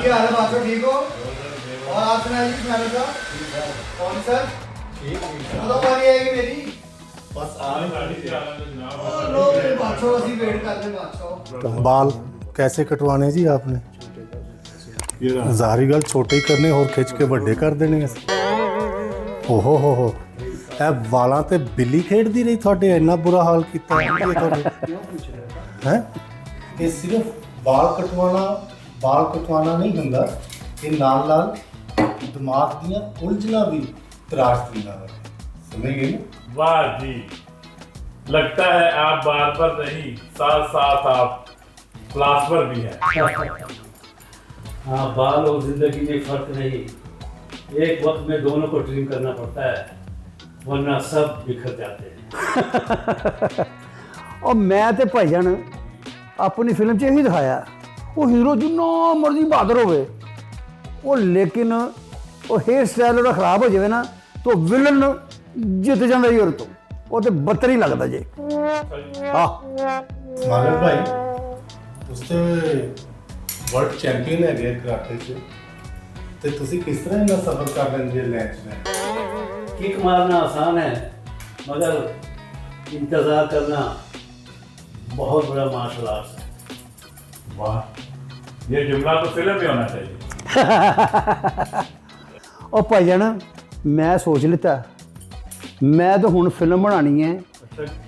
क्या हाल है बादशाह, ठीक हो? और आप सुनाइए मैडम साहब। कौन सर? ठीक कदों वाली आएगी मेरी? बस आने लो मेरे बादशाह, ਅਸੀਂ वेट करते बादशाह। बाल कैसे कटवाने जी आपने? ਜ਼ਾਹਰੀ ਗੱਲ ਛੋਟੇ ਹੀ ਕਰਨੇ ਹੋਰ ਖਿੱਚ ਕੇ ਵੱਡੇ ਕਰ ਦੇਣੇ ਅਸੀਂ। ਓਹੋ ਹੋ ਇਹ ਵਾਲਾਂ ਤੇ ਬਿੱਲੀ ਖੇਡਦੀ ਰਹੀ ਤੁਹਾਡੇ, ਇੰਨਾ ਬੁਰਾ ਹਾਲ ਕੀਤਾ ਹੈ ਤੁਹਾਡੇ ਹੈ। ਇਹ ਸਿਰਫ ਵਾਲ ਕਟਵਾਉਣਾ ਨਹੀਂ ਹੁੰਦਾ, ਇਹ ਨਾਲ ਨਾਲ ਦਿਮਾਗ ਦੀਆਂ ਉਲਝਣਾਂ ਵੀ ਤਰਾਸ਼ ਦਿੰਦਾ ਹੈ। ਸਮਝ ਗਏ ਨਾ? वाह जी, लगता है आप बार पर नहीं साथ साथ आप क्लास पर भी हैं। हाँ, बाल और जिंदगी में फर्क नहीं, एक वक्त में दोनों को ट्रिम करना पड़ता है, वरना सब बिखर जाते हैं। और मैं ते भाईजान अपनी फिल्म 'ਚ ਇਹੀ ਦਿਖਾਇਆ, ਉਹ ਹੀਰੋ ਜਿੰਨਾ ਮਰਜ਼ੀ ਬਹਾਦਰ ਹੋਵੇ, ਉਹ ਲੇਕਿਨ ਉਹ ਹੇਅਰ ਸਟਾਈਲ ਉਹਦਾ ਖਰਾਬ ਹੋ ਜਾਵੇ ਨਾ ਤਾਂ ਵਿਲਨ ਜਿੱਤ ਜਾਂਦਾ ਜੀ ਉਹਦੇ ਤੋਂ, ਉਹ ਤੇ ਬੱਤਰ ਹੀ ਲੱਗਦਾ ਜੇ। ਹਾਂ ਮਾਲਕ ਭਾਈ ਉਸਤੇ ਵਰਲਡ ਚੈਂਪੀਅਨ ਹੈਗੇ ਕਰਾਟੇ 'ਚ, ਤੇ ਤੁਸੀਂ ਕਿਸ ਤਰ੍ਹਾਂ ਇਹਨਾਂ ਸਫਰ ਕਰ ਲੈਂਦੇ ਲੈਂਚ में? किक मारना आसान है, मगर इंतज़ार करना बहुत बड़ा मार्शल आर्ट्स है। वाह, ये जुमला तो फिल्म में होना चाहिए। ਉਹ ਭਾਈਜਾਨ ਮੈਂ ਸੋਚ ਲਿੱਤਾ, ਮੈਂ ਤਾਂ ਹੁਣ ਫਿਲਮ ਬਣਾਉਣੀ ਹੈ,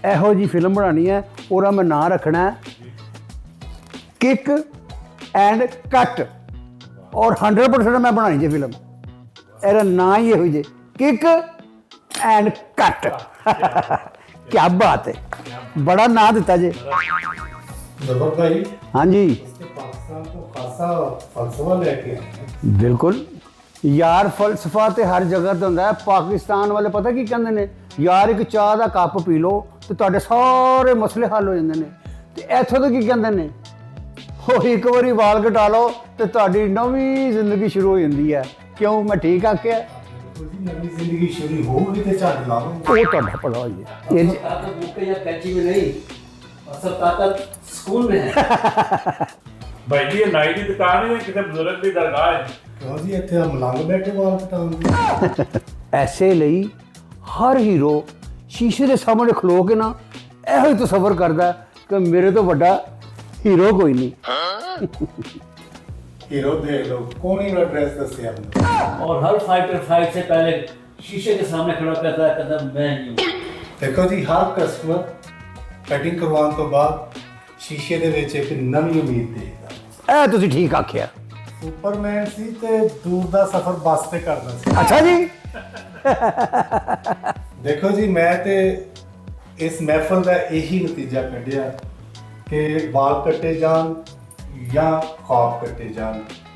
ਇਹੋ ਜੀ ਫਿਲਮ ਬਣਾਉਣੀ ਹੈ, ਉਹਦਾ ਮੈਂ ਨਾਂ ਰੱਖਣਾ ਹੈ ਕਿਕ ਐਂਡ ਕੱਟ, ਔਰ 100% ਮੈਂ ਬਣਾਈ ਜੇ ਫਿਲਮ, ਇਹਦਾ ਨਾਂ ਹੀ ਇਹੋ ਜੇ ਕਿਕ ਐਂਡ ਕੱਟ। ਕੀ ਬਾਤ ਹੈ, ਬੜਾ ਨਾਂ ਦਿੱਤਾ ਜੇ। ਜ਼ਬਰ ਭਾਈ ਹਾਂਜੀ इसने पाकिस्तान को खासा फलसफा लेके आए हैं। ਬਿਲਕੁਲ ਯਾਰ, ਫਲਸਫਾ ਤੇ ਹਰ ਜਗ੍ਹਾ ਤੇ ਹੁੰਦਾ ਹੈ। ਪਾਕਿਸਤਾਨ ਵਾਲੇ ਪਤਾ ਕੀ ਕਹਿੰਦੇ ਨੇ, ਯਾਰ ਇੱਕ ਚਾਹ ਦਾ ਕੱਪ ਪੀ ਲਓ ਤੇ ਤੁਹਾਡੇ ਸਾਰੇ ਮਸਲੇ ਹੱਲ ਹੋ ਜਾਂਦੇ ਨੇ। ਤੇ ਇੱਥੋਂ ਦੇ ਕੀ ਕਹਿੰਦੇ ਨੇ, ਉਹ ਇੱਕ ਵਾਰੀ ਵਾਲ ਕਟਾ ਲਓ ਤੇ ਤੁਹਾਡੀ ਨਵੀਂ ਜ਼ਿੰਦਗੀ ਸ਼ੁਰੂ ਹੋ ਜਾਂਦੀ ਹੈ। ਕਿਉਂ, ਮੈਂ ਠੀਕ ਆਖਿਆ? ਉਹਦੀ ਨਵੀਂ ਜ਼ਿੰਦਗੀ ਸ਼ੁਰੂ ਹੋਊਗੀ ਤੇ ਝੱਟ ਲਾਵਾਂਗੇ। ਉਹ ਤੁਹਾਡਾ ਭਲਾ ਹੋਈ ਹੈ। असल ताकत मुक्के या कैंची में नहीं, असल ताकत स्कूल में है। भाई जी, ये नाई की दुकान है, किसी बुजुर्ग की दरगाह है। ਕਿਉਂ ਜੀ ਇੱਥੇ ਮਲੰਗ ਬੈਠੇ ਵਾਲ ਕਟਾਉਣ ਦੀ? ਐਸੇ ਲਈ ਹਰ ਹੀਰੋ ਸ਼ੀਸ਼ੇ ਦੇ ਸਾਹਮਣੇ ਖਲੋ ਕੇ ਨਾ ਇਹੋ ਹੀ ਤਸੱਵਰ ਕਰਦਾ ਕਿ ਮੇਰੇ ਤੋਂ ਵੱਡਾ ਹੀਰੋ ਕੋਈ ਨਹੀਂ। ਹੀਰੋ ਦੇਖ ਲਓ, ਕੋਣੀ ਦਾ ਡਰੈਸ ਦੱਸਿਆ ਮੈਨੂੰ। और हर फाइटर फाइट से पहले शीशे के सामने खड़ा करता है, कहता मैं ही हूँ। ਦੇਖੋ ਜੀ, ਹਰ ਕਸਟਮਰ ਕਟਿੰਗ ਕਰਵਾਉਣ ਤੋਂ ਬਾਅਦ ਸ਼ੀਸ਼ੇ ਦੇ ਵਿੱਚ ਇੱਕ ਨਵੀਂ ਉਮੀਦ ਦੇਖਦਾ। ਇਹ ਤੁਸੀਂ ਠੀਕ ਆਖਿਆ। ਸੁਪਰਮੈਨ ਸੀ ਤੇ ਦੂਰ ਦਾ ਸਫ਼ਰ ਬੱਸ ਤੇ ਕਰਦਾ ਸੀ। ਅੱਛਾ ਜੀ। ਦੇਖੋ ਜੀ, ਮੈਂ ਤੇ ਇਸ ਮਹਿਫਲ ਦਾ ਇਹੀ ਨਤੀਜਾ ਕੱਢਿਆ ਕਿ ਬਾਲ ਕੱਟੇ ਜਾਣ ਜਾਂ ਖੌਫ ਕੱਟੇ ਜਾਣ,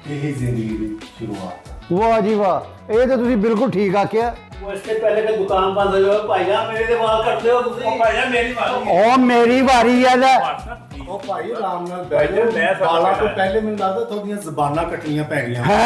ਇਹੀ ਜ਼ਿੰਦਗੀ ਦੀ ਸ਼ੁਰੂਆਤ ਹੈ। ਵਾਹ ਜੀ ਵਾਹ, ਇਹ ਤਾਂ ਤੁਸੀਂ ਬਿਲਕੁਲ ਠੀਕ ਆਖਿਆ। वो इससे पहले कि दुकान बंद हो जाए, भाईजान मेरे से बाल कटते हो तुम। ओ भाई, मेरी बात है। ਉਹ ਮੇਰੀ ਵਾਰੀ ਹੈ ਲੈ। ਉਹ ਭਾਈ ਆਰਾਮ ਨਾਲ ਭਾਈ ਜੀ, ਬੈਠੋ। ਮੈਂ ਸਫ਼ਰ ਬਾਲਾਂ ਤੋਂ ਕਰਨਾ ਹੈ। ਪਹਿਲੇ ਮੈਨੂੰ ਲੱਗਦਾ ਤੁਹਾਡੀਆਂ ਜ਼ਬਾਨਾਂ ਕੱਟਣੀਆਂ ਪੈ ਗਈਆਂ। ਹੈ